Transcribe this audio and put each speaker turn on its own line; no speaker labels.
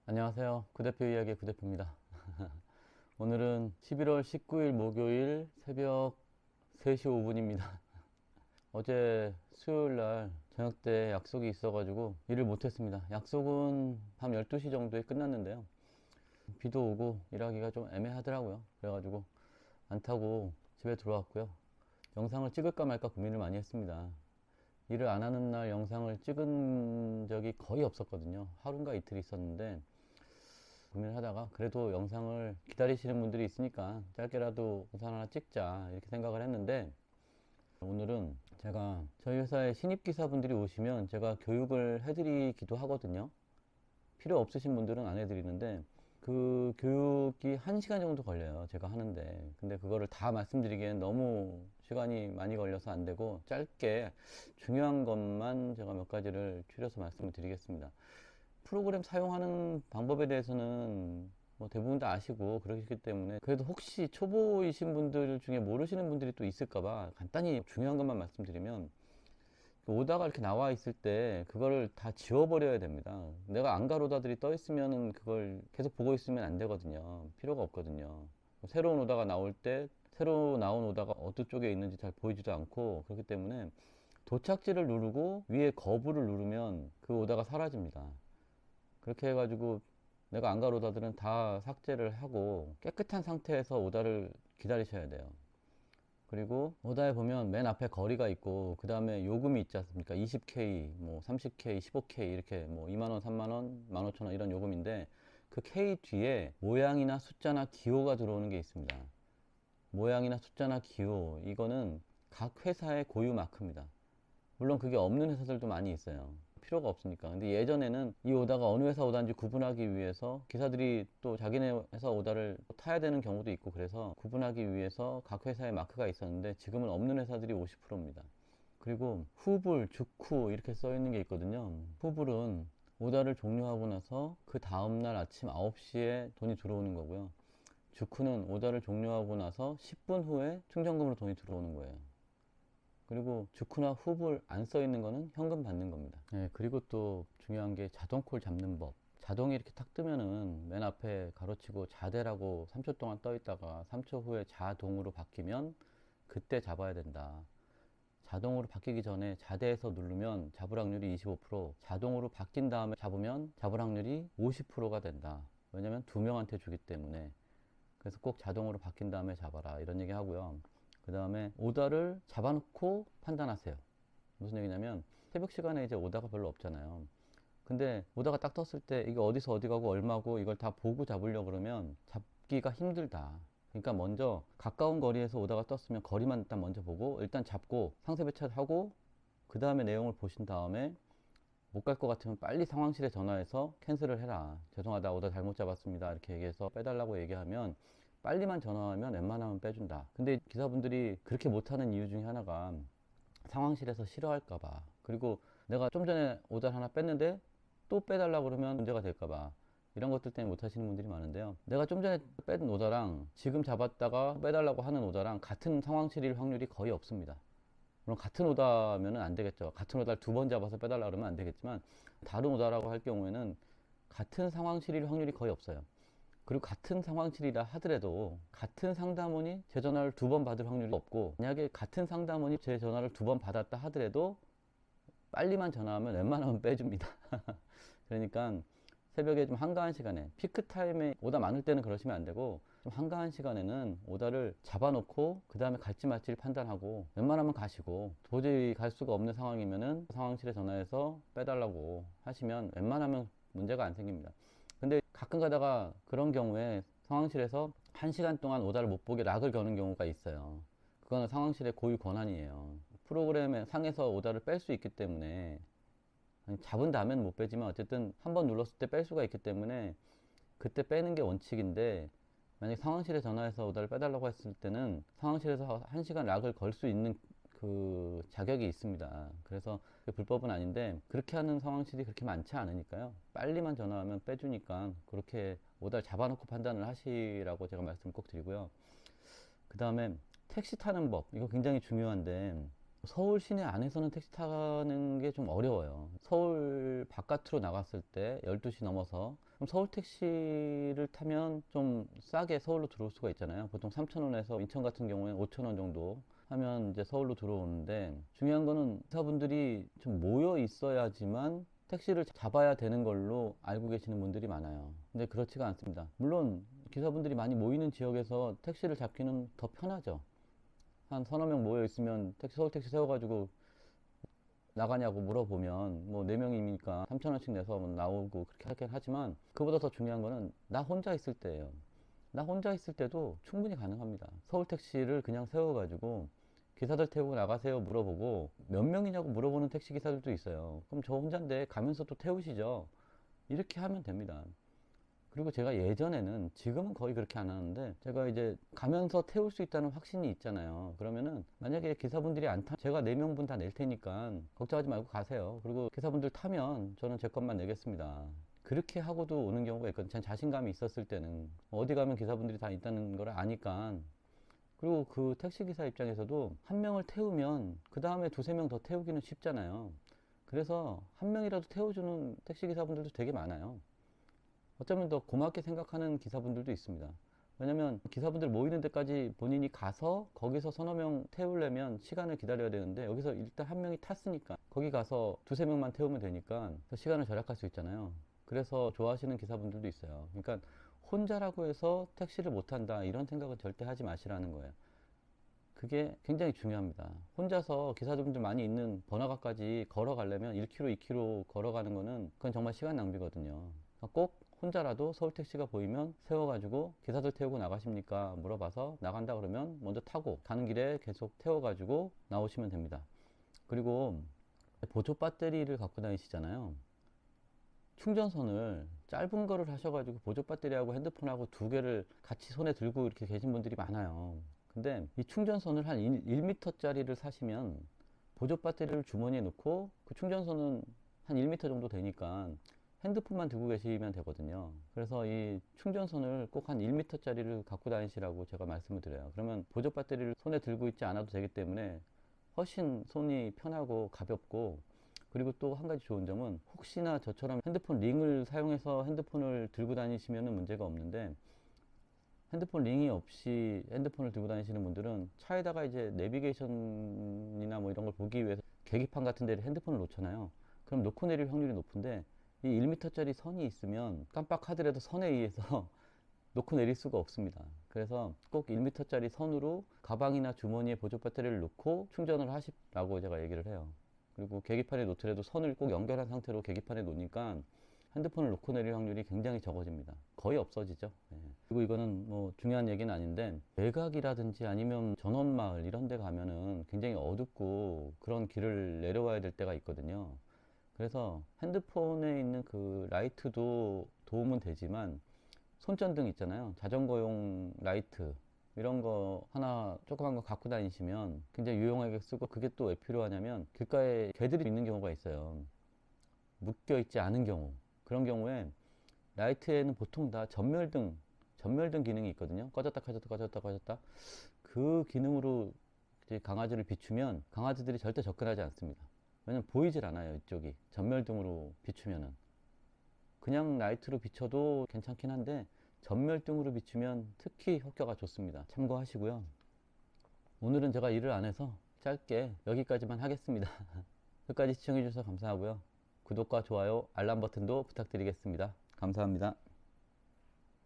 안녕하세요. 구대표 이야기의 구대표입니다. 오늘은 11월 19일 목요일 새벽 3시 5분입니다. 어제 수요일 날 저녁 때 약속이 있어가지고 일을 못했습니다. 약속은 밤 12시 정도에 끝났는데요. 비도 오고 일하기가 좀 애매하더라고요. 그래가지고 안 타고 집에 들어왔고요. 영상을 찍을까 말까 고민을 많이 했습니다. 일을 안 하는 날 영상을 찍은 적이 거의 없었거든요. 하루인가 이틀 있었는데 고민을 하다가 그래도 영상을 기다리시는 분들이 있으니까 짧게라도 영상 하나 찍자 이렇게 생각을 했는데, 오늘은 제가 저희 회사에 신입 기사분들이 오시면 제가 교육을 해드리기도 하거든요. 필요 없으신 분들은 안 해드리는데 그 교육이 1시간 정도 걸려요, 제가 하는데. 근데 그거를 다 말씀드리기엔 너무 시간이 많이 걸려서 안 되고 짧게 중요한 것만 제가 몇 가지를 추려서 말씀을 드리겠습니다. 프로그램 사용하는 방법에 대해서는 뭐 대부분 다 아시고 그러시기 때문에, 그래도 혹시 초보이신 분들 중에 모르시는 분들이 또 있을까봐 간단히 중요한 것만 말씀드리면, 오다가 이렇게 나와 있을 때 그거를 다 지워버려야 됩니다. 내가 안갈 오다들이 떠 있으면 그걸 계속 보고 있으면 안 되거든요. 필요가 없거든요. 새로운 오다가 나올 때 새로 나온 오다가 어느 쪽에 있는지 잘 보이지도 않고, 그렇기 때문에 도착지를 누르고 위에 거부를 누르면 그 오다가 사라집니다. 그렇게 해가지고 내가 안갈 오다들은 다 삭제를 하고 깨끗한 상태에서 오다를 기다리셔야 돼요. 그리고 오다에 보면 맨 앞에 거리가 있고 그 다음에 요금이 있지 않습니까? 20K, 뭐 30K, 15K 이렇게 뭐 2만원, 3만원, 15,000원 이런 요금인데, 그 K 뒤에 모양이나 숫자나 기호가 들어오는 게 있습니다. 모양이나 숫자나 기호, 이거는 각 회사의 고유 마크입니다. 물론 그게 없는 회사들도 많이 있어요. 필요가 없으니까. 근데 예전에는 이 오다가 어느 회사 오다인지 구분하기 위해서 기사들이 또 자기네 회사 오다를 타야 되는 경우도 있고, 그래서 구분하기 위해서 각 회사에 마크가 있었는데 지금은 없는 회사들이 50%입니다. 그리고 후불, 죽후 이렇게 써 있는 게 있거든요. 후불은 오다를 종료하고 나서 그 다음날 아침 9시에 돈이 들어오는 거고요. 죽후는 오다를 종료하고 나서 10분 후에 충전금으로 돈이 들어오는 거예요. 그리고 주크나 훅을 안 써 있는 거는 현금 받는 겁니다. 네, 그리고 또 중요한 게 자동콜 잡는 법. 자동이 이렇게 탁 뜨면은 맨 앞에 가로치고 자대라고 3초 동안 떠 있다가 3초 후에 자동으로 바뀌면 그때 잡아야 된다. 자동으로 바뀌기 전에 자대에서 누르면 잡을 확률이 25%, 자동으로 바뀐 다음에 잡으면 잡을 확률이 50%가 된다. 왜냐면 두 명한테 주기 때문에. 그래서 꼭 자동으로 바뀐 다음에 잡아라, 이런 얘기 하고요. 그 다음에 오다를 잡아놓고 판단하세요. 무슨 얘기냐면, 새벽 시간에 이제 오다가 별로 없잖아요. 근데 오다가 딱 떴을 때 이게 어디서 어디 가고 얼마고 이걸 다 보고 잡으려고 그러면 잡기가 힘들다. 그러니까 먼저 가까운 거리에서 오다가 떴으면 거리만 일단 먼저 보고 일단 잡고 상세 배치하고, 그 다음에 내용을 보신 다음에 못 갈 것 같으면 빨리 상황실에 전화해서 캔슬을 해라. 죄송하다, 오다 잘못 잡았습니다, 이렇게 얘기해서 빼달라고 얘기하면, 빨리만 전화하면 웬만하면 빼준다. 근데 기사분들이 그렇게 못하는 이유 중에 하나가 상황실에서 싫어할까봐, 그리고 내가 좀 전에 오다를 하나 뺐는데 또 빼달라고 그러면 문제가 될까봐, 이런 것들 때문에 못하시는 분들이 많은데요. 내가 좀 전에 뺀 오다랑 지금 잡았다가 빼달라고 하는 오다랑 같은 상황실일 확률이 거의 없습니다. 물론 같은 오다면 안 되겠죠. 같은 오다를 두 번 잡아서 빼달라 그러면 안 되겠지만, 다른 오다라고 할 경우에는 같은 상황실일 확률이 거의 없어요. 그리고 같은 상황실이라 하더라도 같은 상담원이 제 전화를 두 번 받을 확률이 없고, 만약에 같은 상담원이 제 전화를 두 번 받았다 하더라도 빨리만 전화하면 웬만하면 빼줍니다. 그러니까 새벽에 좀 한가한 시간에, 피크 타임에 오다 많을 때는 그러시면 안 되고, 좀 한가한 시간에는 오다를 잡아놓고 그 다음에 갈지 말지를 판단하고, 웬만하면 가시고, 도저히 갈 수가 없는 상황이면은 상황실에 전화해서 빼달라고 하시면 웬만하면 문제가 안 생깁니다. 근데 가끔 가다가 그런 경우에 상황실에서 1시간 동안 오다를 못 보게 락을 거는 경우가 있어요. 그거는 상황실의 고유 권한이에요. 프로그램에 상에서 오다를 뺄 수 있기 때문에, 잡은 다음에는 못 빼지만 어쨌든 한번 눌렀을 때 뺄 수가 있기 때문에 그때 빼는 게 원칙인데, 만약 상황실에 전화해서 오다를 빼달라고 했을 때는 상황실에서 1시간 락을 걸 수 있는 그 자격이 있습니다. 그래서 불법은 아닌데, 그렇게 하는 상황실이 그렇게 많지 않으니까요. 빨리만 전화하면 빼주니까 그렇게 오다를 잡아놓고 판단을 하시라고 제가 말씀 꼭 드리고요. 그 다음에 택시 타는 법, 이거 굉장히 중요한데, 서울 시내 안에서는 택시 타는 게 좀 어려워요. 서울 바깥으로 나갔을 때 12시 넘어서 그럼 서울 택시를 타면 좀 싸게 서울로 들어올 수가 있잖아요. 보통 3,000원에서 인천 같은 경우에는 5,000원 정도 하면 이제 서울로 들어오는데, 중요한 거는 기사분들이 좀 모여 있어야지만 택시를 잡아야 되는 걸로 알고 계시는 분들이 많아요. 근데 그렇지가 않습니다. 물론 기사분들이 많이 모이는 지역에서 택시를 잡기는 더 편하죠. 한 서너 명 모여 있으면 서울 택시 세워가지고 나가냐고 물어보면 뭐 4명이니까 3,000원씩 내서 뭐 나오고 그렇게 하긴 하지만, 그보다 더 중요한 거는 나 혼자 있을 때예요. 나 혼자 있을 때도 충분히 가능합니다. 서울 택시를 그냥 세워가지고 기사들 태우고 나가세요 물어보고, 몇 명이냐고 물어보는 택시 기사들도 있어요. 그럼 저 혼자인데 가면서 또 태우시죠. 이렇게 하면 됩니다. 그리고 제가 예전에는, 지금은 거의 그렇게 안 하는데, 제가 이제 가면서 태울 수 있다는 확신이 있잖아요. 그러면은 만약에 기사분들이 안 타, 제가 4명분 다 낼 테니까 걱정하지 말고 가세요. 그리고 기사분들 타면 저는 제 것만 내겠습니다. 그렇게 하고도 오는 경우가 있거든요. 전 자신감이 있었을 때는. 어디 가면 기사분들이 다 있다는 걸 아니까. 그리고 그 택시기사 입장에서도 한 명을 태우면 그 다음에 두세 명 더 태우기는 쉽잖아요. 그래서 한 명이라도 태워주는 택시기사분들도 되게 많아요. 어쩌면 더 고맙게 생각하는 기사분들도 있습니다. 왜냐면 기사분들 모이는 데까지 본인이 가서 거기서 서너 명 태우려면 시간을 기다려야 되는데, 여기서 일단 한 명이 탔으니까 거기 가서 두세 명만 태우면 되니까 더 시간을 절약할 수 있잖아요. 그래서 좋아하시는 기사분들도 있어요. 그러니까 혼자라고 해서 택시를 못 탄다, 이런 생각은 절대 하지 마시라는 거예요. 그게 굉장히 중요합니다. 혼자서 기사분들 많이 있는 번화가까지 걸어가려면 1km, 2km 걸어가는 거는 그건 정말 시간 낭비거든요. 꼭 혼자라도 서울 택시가 보이면 세워가지고 기사들 태우고 나가십니까? 물어봐서 나간다 그러면 먼저 타고 가는 길에 계속 태워가지고 나오시면 됩니다. 그리고 보조 배터리를 갖고 다니시잖아요. 충전선을 짧은 거를 하셔가지고 보조 배터리하고 핸드폰하고 두 개를 같이 손에 들고 이렇게 계신 분들이 많아요. 근데 이 충전선을 한 1m 짜리를 사시면 보조 배터리를 주머니에 넣고 그 충전선은 한 1m 정도 되니까 핸드폰만 들고 계시면 되거든요. 그래서 이 충전선을 꼭 한 1m 짜리를 갖고 다니시라고 제가 말씀을 드려요. 그러면 보조 배터리를 손에 들고 있지 않아도 되기 때문에 훨씬 손이 편하고 가볍고, 그리고 또 한 가지 좋은 점은, 혹시나 저처럼 핸드폰 링을 사용해서 핸드폰을 들고 다니시면 문제가 없는데, 핸드폰 링이 없이 핸드폰을 들고 다니시는 분들은 차에다가 이제 내비게이션이나 뭐 이런 걸 보기 위해서 계기판 같은 데를 핸드폰을 놓잖아요. 그럼 놓고 내릴 확률이 높은데, 이 1m짜리 선이 있으면 깜빡하더라도 선에 의해서 놓고 내릴 수가 없습니다. 그래서 꼭 1m짜리 선으로 가방이나 주머니에 보조 배터리를 넣고 충전을 하시라고 제가 얘기를 해요. 그리고 계기판에 놓더라도 선을 꼭 연결한 상태로 계기판에 놓으니까 핸드폰을 놓고 내릴 확률이 굉장히 적어집니다. 거의 없어지죠. 네. 그리고 이거는 뭐 중요한 얘기는 아닌데, 외곽이라든지 아니면 전원마을 이런 데 가면은 굉장히 어둡고 그런 길을 내려와야 될 때가 있거든요. 그래서 핸드폰에 있는 그 라이트도 도움은 되지만, 손전등 있잖아요. 자전거용 라이트, 이런 거 하나 조그만 거 갖고 다니시면 굉장히 유용하게 쓰고, 그게 또 왜 필요하냐면 길가에 개들이 있는 경우가 있어요. 묶여 있지 않은 경우. 그런 경우에 라이트에는 보통 다 전멸등 기능이 있거든요. 꺼졌다 켜졌다 꺼졌다 꺼졌다. 그 기능으로 이제 강아지를 비추면 강아지들이 절대 접근하지 않습니다. 왜냐면 보이질 않아요. 이쪽이 전멸등으로 비추면은. 그냥 라이트로 비춰도 괜찮긴 한데 전멸등으로 비추면 특히 효과가 좋습니다. 참고하시고요. 오늘은 제가 일을 안 해서 짧게 여기까지만 하겠습니다. 끝까지 시청해 주셔서 감사하고요. 구독과 좋아요, 알람 버튼도 부탁드리겠습니다. 감사합니다.